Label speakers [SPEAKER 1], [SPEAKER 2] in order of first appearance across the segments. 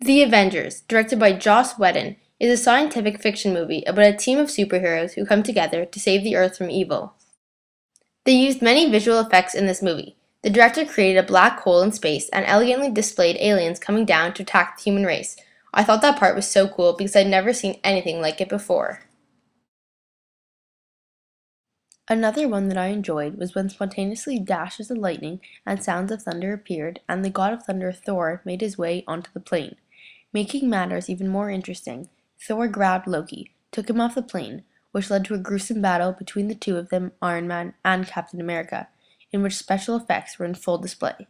[SPEAKER 1] The Avengers, directed by Joss Whedon, is a scientific fiction movie about a team of superheroes who come together to save the Earth from evil. They used many visual effects in this movie. The director created a black hole in space and elegantly displayed aliens coming down to attack the human race. I thought that part was so cool because I'd never seen anything like it before. Another one that I enjoyed was when spontaneously dashes of lightning and sounds of thunder appeared, and the god of thunder Thor made his way onto the plane. Making matters even more interesting, Thor grabbed Loki, took him off the plane, which led to a gruesome battle between the two of them, Iron Man and Captain America, in which special effects were in full display.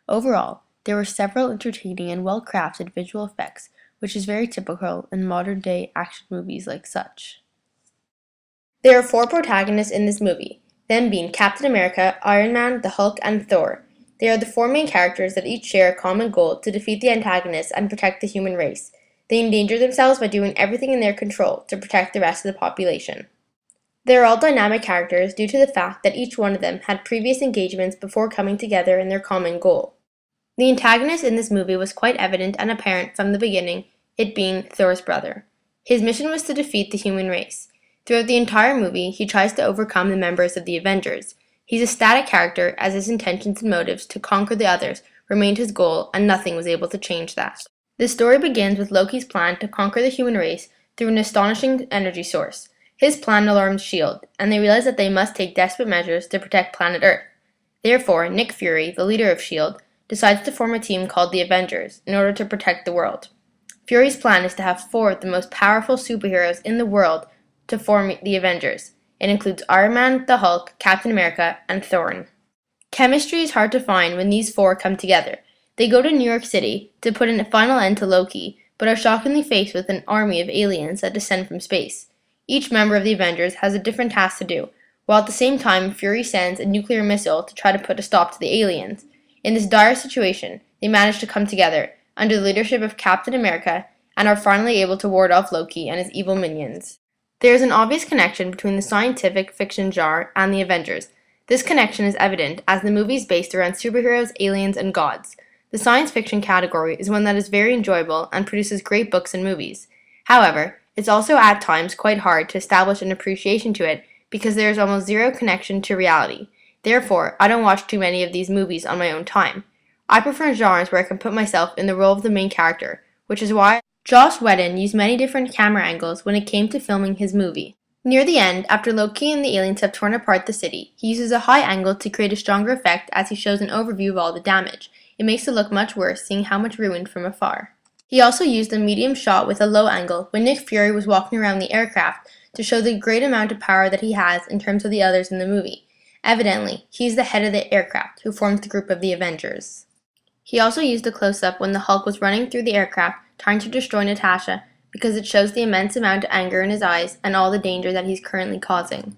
[SPEAKER 1] Overall, there were several entertaining and well-crafted visual effects, which is very typical in modern-day action movies like such. There are 4 protagonists in this movie, them being Captain America, Iron Man, the Hulk, and Thor. They are the 4 main characters that each share a common goal to defeat the antagonists and protect the human race. They endanger themselves by doing everything in their control to protect the rest of the population. They are all dynamic characters due to the fact that each one of them had previous engagements before coming together in their common goal. The antagonist in this movie was quite evident and apparent from the beginning, it being Thor's brother. His mission was to defeat the human race. Throughout the entire movie, he tries to overcome the members of the Avengers. He's a static character as his intentions and motives to conquer the others remained his goal, and nothing was able to change that. The story begins with Loki's plan to conquer the human race through an astonishing energy source. His plan alarms S.H.I.E.L.D., and they realize that they must take desperate measures to protect planet Earth. Therefore, Nick Fury, the leader of S.H.I.E.L.D., decides to form a team called the Avengers in order to protect the world. Fury's plan is to have 4 of the most powerful superheroes in the world to form the Avengers. It includes Iron Man, the Hulk, Captain America, and Thor. Chemistry is hard to find when these 4 come together. They go to New York City to put a final end to Loki, but are shockingly faced with an army of aliens that descend from space. Each member of the Avengers has a different task to do, while at the same time Fury sends a nuclear missile to try to put a stop to the aliens. In this dire situation, they manage to come together under the leadership of Captain America and are finally able to ward off Loki and his evil minions. There is an obvious connection between the scientific fiction genre and the Avengers. This connection is evident as the movie is based around superheroes, aliens, and gods. The science fiction category is one that is very enjoyable and produces great books and movies. However, it's also at times quite hard to establish an appreciation to it because there is almost zero connection to reality. Therefore, I don't watch too many of these movies on my own time. I prefer genres where I can put myself in the role of the main character, which is why Joss Whedon used many different camera angles when it came to filming his movie. Near the end, after Loki and the aliens have torn apart the city, he uses a high angle to create a stronger effect as he shows an overview of all the damage. It makes it look much worse seeing how much ruined from afar. He also used a medium shot with a low angle when Nick Fury was walking around the aircraft to show the great amount of power that he has in terms of the others in the movie. Evidently, he's the head of the aircraft who forms the group of the Avengers. He also used a close-up when the Hulk was running through the aircraft trying to destroy Natasha because it shows the immense amount of anger in his eyes and all the danger that he's currently causing.